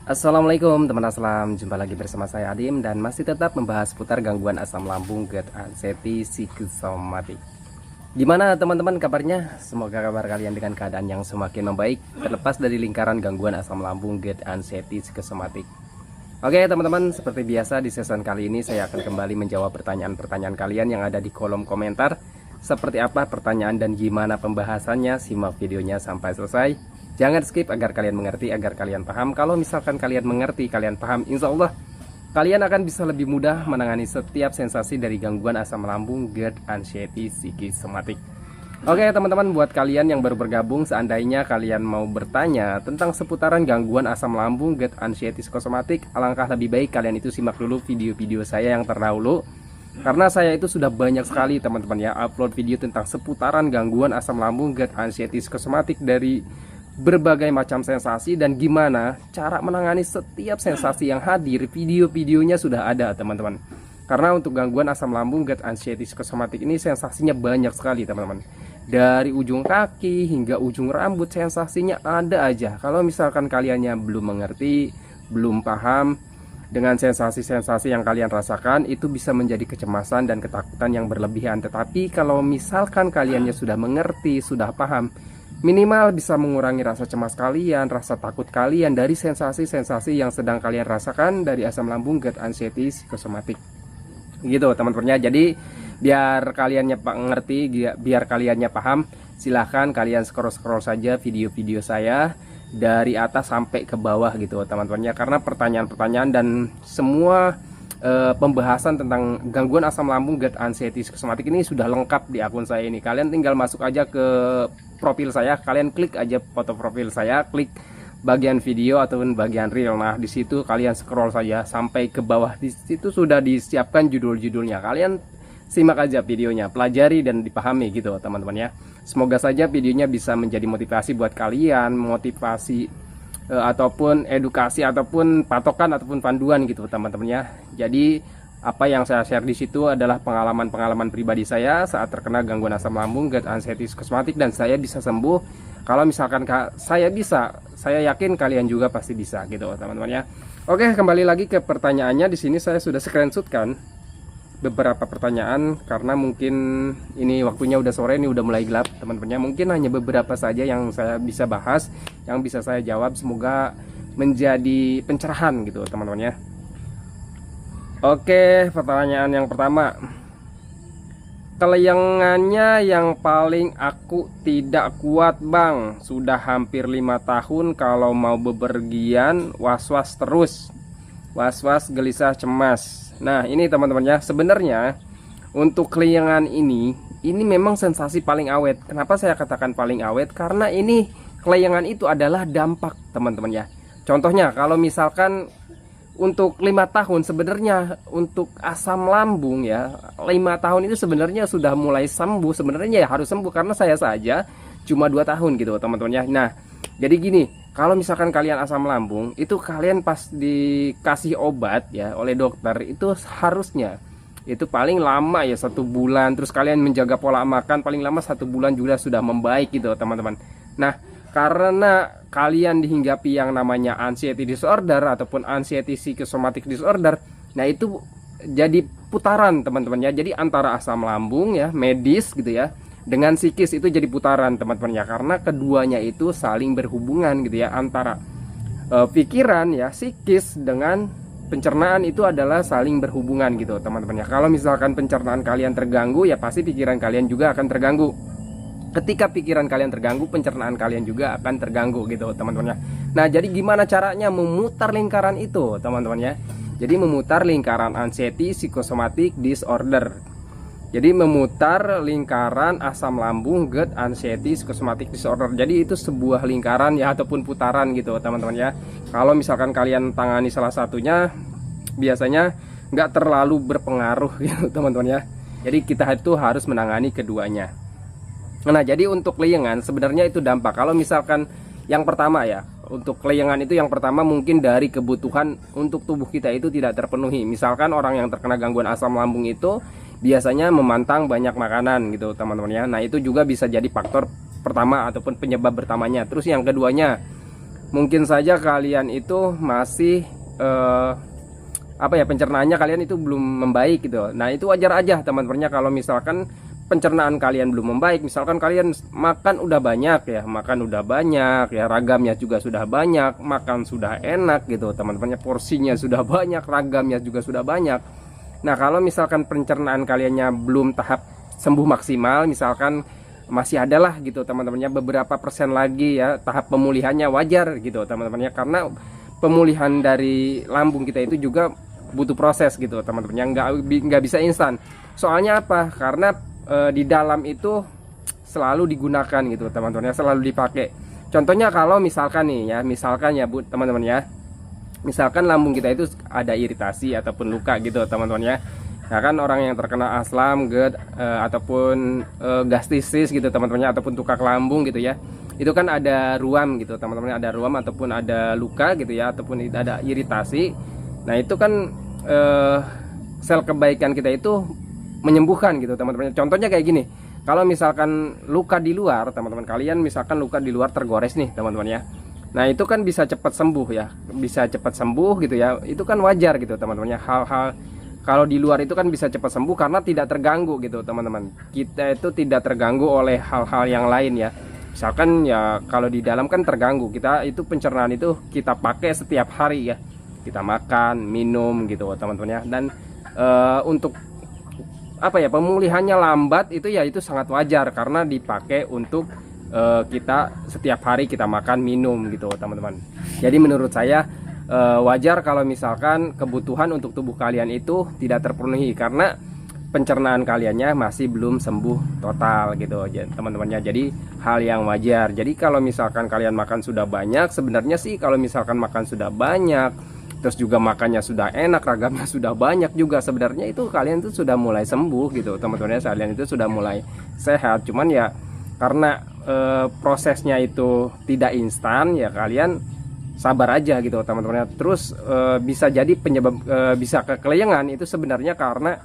Assalamualaikum teman aslam, jumpa lagi bersama saya Adim dan masih tetap membahas seputar gangguan asam lambung, GERD, anxiety, psikosomatik. Gimana teman-teman kabarnya? Semoga kabar kalian dengan keadaan yang semakin membaik, terlepas dari lingkaran gangguan asam lambung, GERD, anxiety, psikosomatik. Oke teman-teman, seperti biasa di season kali ini saya akan kembali menjawab pertanyaan-pertanyaan kalian yang ada di kolom komentar. Seperti apa pertanyaan dan gimana pembahasannya, simak videonya sampai selesai. Jangan skip agar kalian mengerti, agar kalian paham. Kalau misalkan kalian mengerti, kalian paham, insya Allah kalian akan bisa lebih mudah menangani setiap sensasi dari gangguan asam lambung, GERD, anxiety, psikosomatik. Oke teman-teman, buat kalian yang baru bergabung, seandainya kalian mau bertanya tentang seputaran gangguan asam lambung, GERD, anxiety, psikosomatik, alangkah lebih baik kalian itu simak dulu video-video saya yang terdahulu. Karena saya itu sudah banyak sekali teman-teman ya upload video tentang seputaran gangguan asam lambung, GERD, anxiety, psikosomatik dari berbagai macam sensasi dan gimana cara menangani setiap sensasi yang hadir. Video-videonya sudah ada teman-teman. Karena untuk gangguan asam lambung, GERD, anxiety, psikosomatik ini sensasinya banyak sekali teman-teman. Dari ujung kaki hingga ujung rambut sensasinya ada aja. Kalau misalkan kaliannya belum mengerti, belum paham dengan sensasi-sensasi yang kalian rasakan, itu bisa menjadi kecemasan dan ketakutan yang berlebihan. Tetapi kalau misalkan kaliannya sudah mengerti, sudah paham, minimal bisa mengurangi rasa cemas kalian, rasa takut kalian dari sensasi-sensasi yang sedang kalian rasakan dari asam lambung, GERD, anxiety, psikosomatik. Gitu teman-temannya. Jadi biar kaliannya ngerti, biar kaliannya paham, silahkan kalian scroll-scroll saja video-video saya dari atas sampai ke bawah gitu teman-temannya. Karena pertanyaan-pertanyaan dan semua pembahasan tentang gangguan asam lambung, GERD, anxiety, psikosomatik ini sudah lengkap di akun saya ini. Kalian tinggal masuk aja ke profil saya, kalian klik aja foto profil saya, klik bagian video ataupun bagian reel. Nah, di situ kalian scroll saja sampai ke bawah. Di situ sudah disiapkan judul-judulnya. Kalian simak aja videonya, pelajari dan dipahami gitu teman-teman ya. Semoga saja videonya bisa menjadi motivasi buat kalian, motivasi ataupun edukasi ataupun patokan ataupun panduan gitu teman-teman ya. Jadi apa yang saya share di situ adalah pengalaman-pengalaman pribadi saya saat terkena gangguan asam lambung, GERD, anxiety, psikosomatik, dan saya bisa sembuh. Kalau misalkan saya bisa, saya yakin kalian juga pasti bisa gitu teman-teman ya. Oke, kembali lagi ke pertanyaannya. Di sini saya sudah screenshotkan beberapa pertanyaan karena mungkin ini waktunya udah sore, ini udah mulai gelap teman-temannya. Mungkin hanya beberapa saja yang saya bisa bahas, yang bisa saya jawab. Semoga menjadi pencerahan gitu teman-teman ya. Oke, pertanyaan yang pertama, kelayangannya yang paling aku tidak kuat bang, sudah hampir 5 tahun kalau mau bepergian was-was terus, was-was, gelisah, cemas. Nah ini teman-teman ya, sebenarnya untuk kelayangan ini memang sensasi paling awet. Kenapa saya katakan paling awet? Karena ini kelayangan itu adalah dampak teman-teman ya. Contohnya kalau misalkan untuk 5 tahun sebenarnya untuk asam lambung ya, 5 tahun itu sebenarnya sudah mulai sembuh. Sebenarnya ya harus sembuh karena saya saja cuma 2 tahun gitu teman-teman ya. Nah jadi gini, kalau misalkan kalian asam lambung itu kalian pas dikasih obat ya oleh dokter itu harusnya itu paling lama ya 1 bulan. Terus kalian menjaga pola makan paling lama 1 bulan juga sudah membaik gitu teman-teman. Nah karena kalian dihinggapi yang namanya anxiety disorder ataupun anxiety psychosomatic disorder, nah itu jadi putaran teman-teman ya. Jadi antara asam lambung ya medis gitu ya dengan psikis itu jadi putaran teman-teman ya, karena keduanya itu saling berhubungan gitu ya. Antara pikiran ya psikis dengan pencernaan itu adalah saling berhubungan gitu teman-teman ya. Kalau misalkan pencernaan kalian terganggu ya pasti pikiran kalian juga akan terganggu. Ketika pikiran kalian terganggu, pencernaan kalian juga akan terganggu gitu teman-teman ya. Nah jadi gimana caranya memutar lingkaran itu teman-teman ya. Jadi memutar lingkaran anxiety psychosomatic disorder. Jadi memutar lingkaran asam lambung, GERD, anxiety, psikosomatik disorder. Jadi itu sebuah lingkaran ya ataupun putaran gitu teman-teman ya. Kalau misalkan kalian tangani salah satunya, biasanya nggak terlalu berpengaruh gitu teman-teman ya. Jadi kita itu harus menangani keduanya. Nah jadi untuk kelayangan sebenarnya itu dampak. Kalau misalkan yang pertama ya, untuk kelayangan itu yang pertama mungkin dari kebutuhan untuk tubuh kita itu tidak terpenuhi. Misalkan orang yang terkena gangguan asam lambung itu biasanya memantang banyak makanan gitu teman-teman ya. Nah itu juga bisa jadi faktor pertama ataupun penyebab pertamanya. Terus yang keduanya mungkin saja kalian itu masih apa ya, pencernaannya kalian itu belum membaik gitu. Nah itu wajar aja teman-temannya kalau misalkan pencernaan kalian belum membaik. Misalkan kalian makan udah banyak ya, ragamnya juga sudah banyak, makan sudah enak gitu teman-temannya, porsinya sudah banyak, ragamnya juga sudah banyak. Nah kalau misalkan pencernaan kaliannya belum tahap sembuh maksimal, misalkan masih adalah gitu teman-temannya beberapa persen lagi ya tahap pemulihannya, wajar gitu teman-temannya, karena pemulihan dari lambung kita itu juga butuh proses gitu teman-teman, nggak bisa instan. Soalnya apa? Karena di dalam itu selalu digunakan gitu teman-teman ya, selalu dipakai. Contohnya kalau misalkan nih ya, misalkan ya Bu teman-teman ya, misalkan lambung kita itu ada iritasi ataupun luka gitu teman-teman ya. Nah kan orang yang terkena asam, GERD ataupun gastritis gitu teman-teman ya, ataupun tukak lambung gitu ya, itu kan ada ruam gitu teman-teman, ada ruam ataupun ada luka gitu ya, ataupun ada iritasi. Nah itu kan sel kebaikan kita itu menyembuhkan gitu teman-teman. Contohnya kayak gini, kalau misalkan luka di luar teman-teman, kalian misalkan luka di luar tergores nih teman-teman ya, nah itu kan bisa cepat sembuh ya, bisa cepat sembuh gitu ya, itu kan wajar gitu teman-teman ya. Hal-hal kalau di luar itu kan bisa cepat sembuh karena tidak terganggu gitu teman-teman. Kita itu tidak terganggu oleh hal-hal yang lain ya. Misalkan ya kalau di dalam kan terganggu, kita itu pencernaan itu kita pakai setiap hari ya, kita makan minum gitu teman-teman ya. Dan untuk apa ya, pemulihannya lambat itu ya, itu sangat wajar karena dipakai untuk kita setiap hari kita makan minum gitu teman-teman. Jadi menurut saya wajar kalau misalkan kebutuhan untuk tubuh kalian itu tidak terpenuhi karena pencernaan kaliannya masih belum sembuh total gitu teman-temannya. Jadi hal yang wajar. Jadi kalau misalkan kalian makan sudah banyak, sebenarnya sih kalau misalkan makan sudah banyak, terus juga makannya sudah enak, ragamnya sudah banyak juga, sebenarnya itu kalian tuh sudah mulai sembuh gitu teman-teman ya, kalian itu sudah mulai sehat. Cuman ya karena prosesnya itu tidak instan ya, kalian sabar aja gitu teman-teman ya. Terus bisa jadi penyebab bisa kekeleyangan itu sebenarnya karena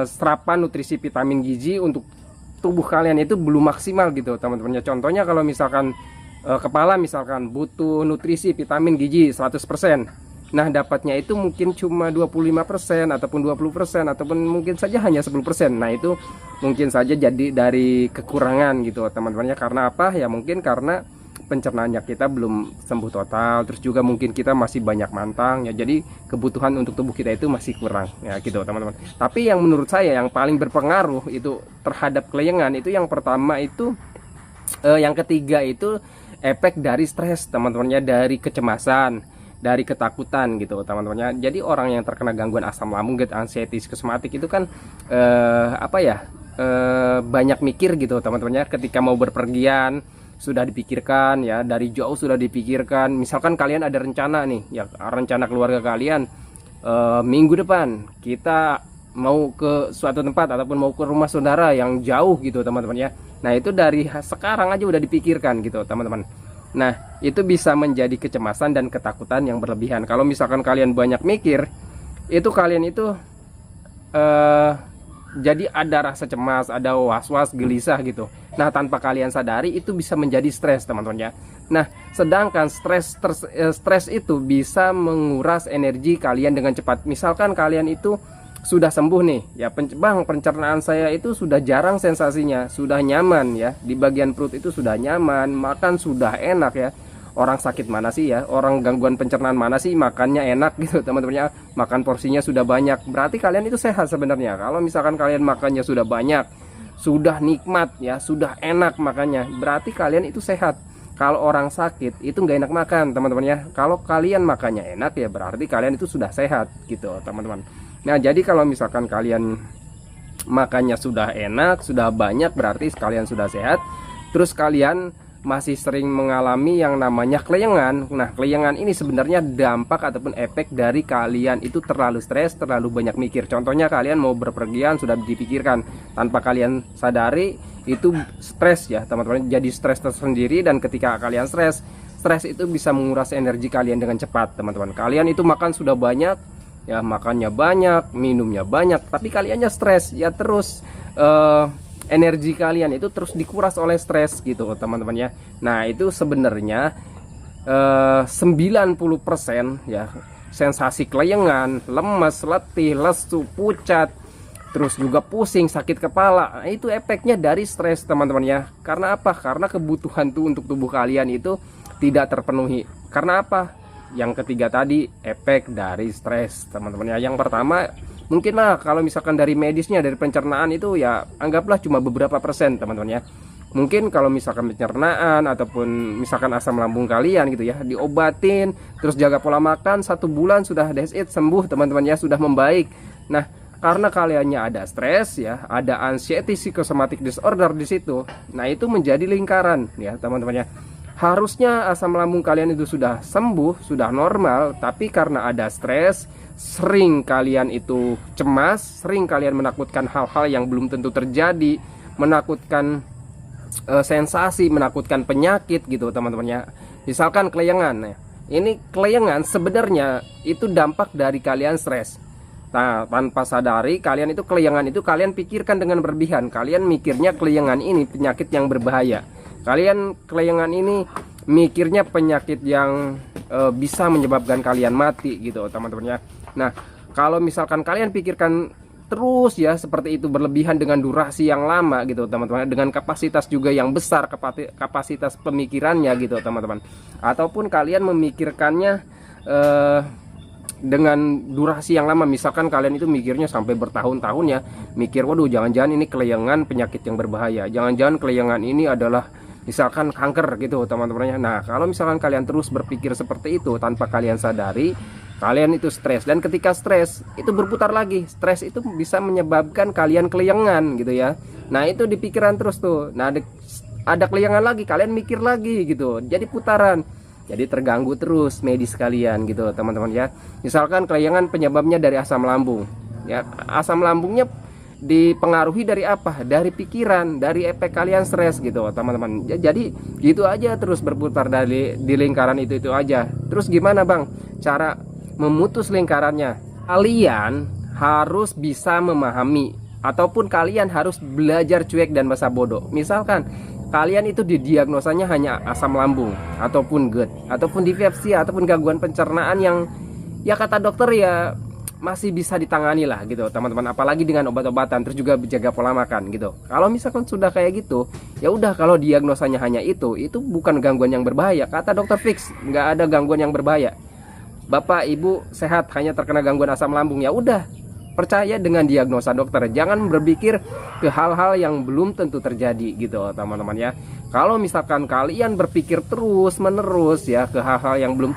serapan nutrisi vitamin gizi untuk tubuh kalian itu belum maksimal gitu teman-teman ya. Contohnya kalau misalkan kepala misalkan butuh nutrisi vitamin gizi 100%, nah dapatnya itu mungkin cuma 25% ataupun 20% ataupun mungkin saja hanya 10%. Nah itu mungkin saja jadi dari kekurangan gitu teman-teman ya. Karena apa ya, mungkin karena pencernaannya kita belum sembuh total, terus juga mungkin kita masih banyak mantang ya, jadi kebutuhan untuk tubuh kita itu masih kurang ya gitu teman-teman. Tapi yang menurut saya yang paling berpengaruh itu terhadap kelayangan itu yang pertama itu yang ketiga itu efek dari stres teman-temannya, dari kecemasan, dari ketakutan gitu teman-temannya. Jadi orang yang terkena gangguan asam lambung, GERD, anxiety, psikosomatik itu kan apa ya, banyak mikir gitu teman-temannya. Ketika mau berpergian sudah dipikirkan ya, dari jauh sudah dipikirkan. Misalkan kalian ada rencana nih ya, rencana keluarga kalian minggu depan kita mau ke suatu tempat ataupun mau ke rumah saudara yang jauh gitu teman-teman ya. Nah itu dari sekarang aja udah dipikirkan gitu teman-teman. Nah itu bisa menjadi kecemasan dan ketakutan yang berlebihan. Kalau misalkan kalian banyak mikir, itu kalian itu jadi ada rasa cemas, ada was-was, gelisah gitu. Nah tanpa kalian sadari itu bisa menjadi stres teman-teman ya. Nah sedangkan stres itu bisa menguras energi kalian dengan cepat. Misalkan kalian itu sudah sembuh nih ya, bang pencernaan saya itu sudah jarang sensasinya, sudah nyaman ya, di bagian perut itu sudah nyaman, makan sudah enak ya. Orang sakit mana sih ya, orang gangguan pencernaan mana sih makannya enak gitu teman-teman ya, makan porsinya sudah banyak, berarti kalian itu sehat sebenarnya. Kalau misalkan kalian makannya sudah banyak, sudah nikmat ya, sudah enak makannya, berarti kalian itu sehat. Kalau orang sakit itu nggak enak makan teman-teman ya. Kalau kalian makannya enak ya berarti kalian itu sudah sehat gitu teman-teman. Nah jadi kalau misalkan kalian makannya sudah enak, sudah banyak, berarti kalian sudah sehat. Terus kalian masih sering mengalami yang namanya kelayangan. Nah kelayangan ini sebenarnya dampak ataupun efek dari kalian itu terlalu stres, terlalu banyak mikir. Contohnya kalian mau berpergian sudah dipikirkan, tanpa kalian sadari itu stres ya teman-teman, jadi stres tersendiri. Dan ketika kalian stres itu bisa menguras energi kalian dengan cepat teman-teman. Kalian itu makan sudah banyak ya, makannya banyak, minumnya banyak, tapi kaliannya stres ya, terus energi kalian itu terus dikuras oleh stres gitu teman-teman ya. Nah itu sebenarnya 90% ya sensasi kelayangan, lemas, letih, lesu, pucat, terus juga pusing, sakit kepala. Nah, itu efeknya dari stres teman-teman ya. Karena apa? Karena kebutuhan tuh untuk tubuh kalian itu tidak terpenuhi. Karena apa? Yang ketiga tadi, efek dari stres teman-teman ya. Yang pertama mungkin lah kalau misalkan dari medisnya, dari pencernaan itu ya anggaplah cuma beberapa persen teman-teman ya. Mungkin kalau misalkan pencernaan ataupun misalkan asam lambung kalian gitu ya, diobatin terus jaga pola makan 1 bulan sudah that's it, sembuh teman-teman ya, sudah membaik. Nah, karena kaliannya ada stres ya, ada anxiety psychosomatic disorder di situ. Nah, itu menjadi lingkaran ya teman-teman ya. Harusnya asam lambung kalian itu sudah sembuh, sudah normal, tapi karena ada stres, sering kalian itu cemas, sering kalian menakutkan hal-hal yang belum tentu terjadi, menakutkan sensasi, menakutkan penyakit gitu teman-teman ya. Misalkan kelayangan. Nah, ini kelayangan sebenarnya itu dampak dari kalian stres. Nah, tanpa sadari kalian itu kelayangan itu kalian pikirkan dengan berlebihan. Kalian mikirnya kelayangan ini penyakit yang berbahaya. Kalian kelayangan ini mikirnya penyakit yang bisa menyebabkan kalian mati gitu teman-teman ya. Nah, kalau misalkan kalian pikirkan terus ya seperti itu berlebihan dengan durasi yang lama gitu teman-teman, dengan kapasitas juga yang besar, kapasitas pemikirannya gitu teman-teman, ataupun kalian memikirkannya dengan durasi yang lama. Misalkan kalian itu mikirnya sampai bertahun-tahun ya, mikir waduh jangan-jangan ini kelayangan penyakit yang berbahaya, jangan-jangan kelayangan ini adalah misalkan kanker gitu teman-temannya. Nah, kalau misalkan kalian terus berpikir seperti itu tanpa kalian sadari, kalian itu stres, dan ketika stres itu berputar lagi. Stres itu bisa menyebabkan kalian kelayangan gitu ya. Nah, itu di pikiran terus tuh. Nah, ada kelayangan lagi, kalian mikir lagi gitu. Jadi putaran. Jadi terganggu terus medis kalian gitu teman-teman ya. Misalkan kelayangan penyebabnya dari asam lambung. Ya, asam lambungnya dipengaruhi dari apa? Dari pikiran, dari efek kalian stres gitu teman-teman. Jadi gitu aja terus berputar di lingkaran itu aja. Terus gimana Bang cara memutus lingkarannya? Kalian harus bisa memahami, ataupun kalian harus belajar cuek dan masa bodoh. Misalkan kalian itu didiagnosanya hanya asam lambung ataupun GERD ataupun dispepsia ataupun gangguan pencernaan yang ya kata dokter ya masih bisa ditangani lah gitu teman-teman, apalagi dengan obat-obatan, terus juga jaga pola makan gitu. Kalau misalkan sudah kayak gitu, ya udah, kalau diagnosanya hanya itu bukan gangguan yang berbahaya. Kata dokter fix, nggak ada gangguan yang berbahaya. Bapak ibu sehat, hanya terkena gangguan asam lambung, ya udah, percaya dengan diagnosa dokter. Jangan berpikir ke hal-hal yang belum tentu terjadi gitu teman-teman ya. Kalau misalkan kalian berpikir terus menerus ya ke hal-hal yang belum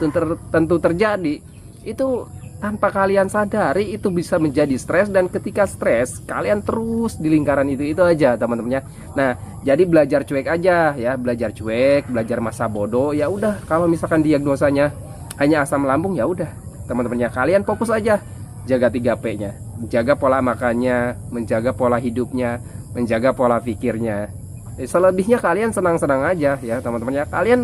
tentu terjadi, itu tanpa kalian sadari itu bisa menjadi stres, dan ketika stres kalian terus di lingkaran itu aja teman-teman ya. Nah, jadi belajar cuek aja ya, belajar cuek, belajar masa bodoh. Ya udah, kalau misalkan diagnosanya hanya asam lambung, ya udah teman-teman ya, kalian fokus aja jaga 3P-nya, jaga pola makannya, menjaga pola hidupnya, menjaga pola pikirnya. Selebihnya kalian senang-senang aja ya teman-teman ya. Kalian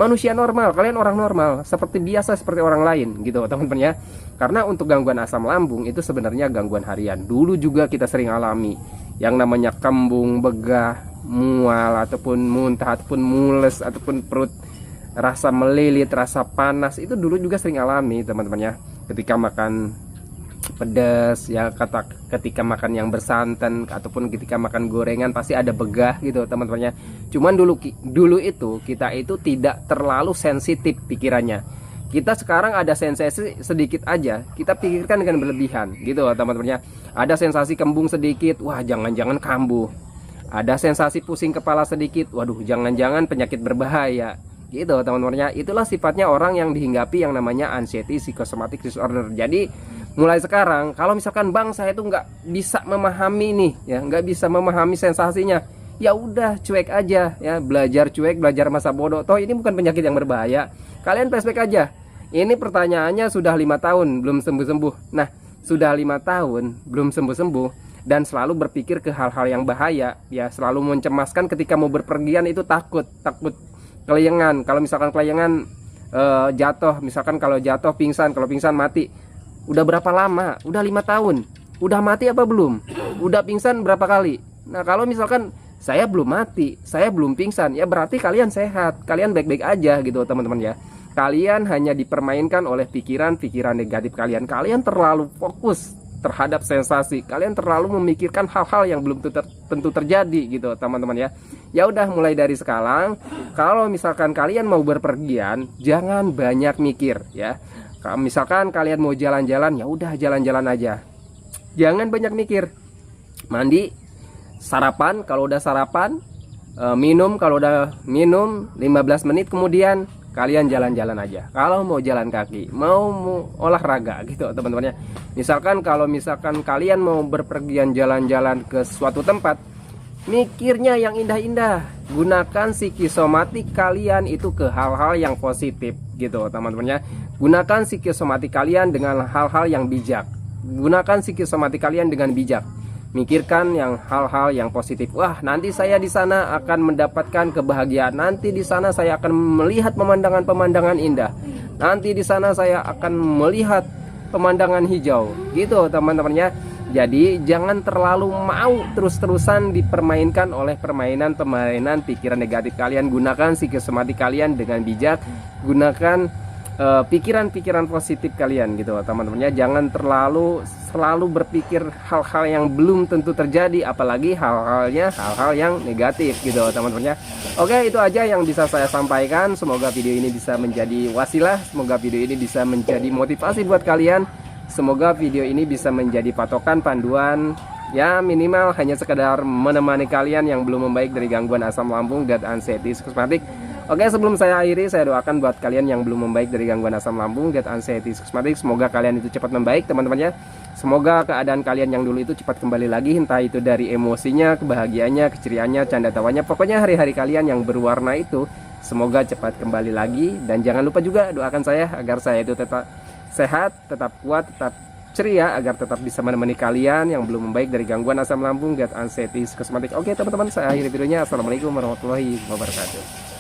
manusia normal, kalian orang normal, seperti biasa, seperti orang lain gitu teman-teman ya. Karena untuk gangguan asam lambung itu sebenarnya gangguan harian. Dulu juga kita sering alami yang namanya kembung, begah, mual, ataupun muntah, ataupun mules, ataupun perut rasa melilit, rasa panas. Itu dulu juga sering alami teman-teman ya. Ketika makan pedas ya, ketika makan yang bersantan, ataupun ketika makan gorengan pasti ada begah gitu teman-temannya. Cuman dulu itu kita itu tidak terlalu sensitif pikirannya. Kita sekarang ada sensasi sedikit aja, kita pikirkan dengan berlebihan gitu teman-temannya. Ada sensasi kembung sedikit, wah jangan-jangan kambuh. Ada sensasi pusing kepala sedikit, waduh jangan-jangan penyakit berbahaya gitu teman-temannya. Itulah sifatnya orang yang dihinggapi yang namanya anxiety psychosomatic disorder. Jadi mulai sekarang kalau misalkan Bang saya itu nggak bisa memahami nih ya, nggak bisa memahami sensasinya, ya udah cuek aja ya, belajar cuek, belajar masa bodoh. Toh ini bukan penyakit yang berbahaya, kalian flashback aja. Ini pertanyaannya sudah 5 tahun belum sembuh-sembuh. Nah, sudah 5 tahun belum sembuh-sembuh dan selalu berpikir ke hal-hal yang bahaya ya, selalu mencemaskan ketika mau berpergian, itu takut kelayangan. Kalau misalkan kelayangan jatuh, misalkan kalau jatuh pingsan, kalau pingsan mati. Udah berapa lama? Udah 5 tahun. Udah mati apa belum? Udah pingsan berapa kali? Nah, kalau misalkan saya belum mati, saya belum pingsan, ya berarti kalian sehat, kalian baik-baik aja gitu teman-teman ya. Kalian hanya dipermainkan oleh pikiran-pikiran negatif kalian. Kalian terlalu fokus terhadap sensasi, kalian terlalu memikirkan hal-hal yang belum tentu terjadi gitu teman-teman ya. Ya udah, mulai dari sekarang kalau misalkan kalian mau berpergian, jangan banyak mikir ya. Kalau misalkan kalian mau jalan-jalan, ya udah jalan-jalan aja, jangan banyak mikir. Mandi, sarapan, kalau udah sarapan, minum, kalau udah minum 15 menit kemudian kalian jalan-jalan aja. Kalau mau jalan kaki, mau olahraga gitu teman-teman ya. Misalkan kalau misalkan kalian mau berpergian jalan-jalan ke suatu tempat, mikirnya yang indah-indah, gunakan psikosomatik kalian itu ke hal-hal yang positif gitu teman-teman ya. Gunakan psikosomatik kalian dengan hal-hal yang bijak. Gunakan psikosomatik kalian dengan bijak. Mikirkan yang hal-hal yang positif. Wah, nanti saya di sana akan mendapatkan kebahagiaan. Nanti di sana saya akan melihat pemandangan-pemandangan indah. Nanti di sana saya akan melihat pemandangan hijau. Gitu teman-temannya. Jadi jangan terlalu mau terus-terusan dipermainkan oleh permainan-permainan pikiran negatif kalian. Gunakan psikosomatik kalian dengan bijak. Gunakan pikiran-pikiran positif kalian gitu teman-temannya. Jangan selalu berpikir hal-hal yang belum tentu terjadi, apalagi hal-hal yang negatif gitu teman-temannya. Oke, itu aja yang bisa saya sampaikan. Semoga video ini bisa menjadi wasilah, semoga video ini bisa menjadi motivasi buat kalian, semoga video ini bisa menjadi patokan panduan ya, minimal hanya sekedar menemani kalian yang belum membaik dari gangguan asam lambung dan anxiety psikosomatik. Oke, sebelum saya akhiri, saya doakan buat kalian yang belum membaik dari gangguan asam lambung dan anxiety psikosomatik, semoga kalian itu cepat membaik teman-teman ya. Semoga keadaan kalian yang dulu itu cepat kembali lagi, entah itu dari emosinya, kebahagiaannya, keceriaannya, canda tawanya, pokoknya hari-hari kalian yang berwarna itu semoga cepat kembali lagi. Dan jangan lupa juga doakan saya agar saya itu tetap sehat, tetap kuat, tetap ceria, agar tetap bisa menemani kalian yang belum membaik dari gangguan asam lambung dan anxiety psikosomatik. Oke teman-teman, saya akhiri videonya. Assalamualaikum warahmatullahi wabarakatuh.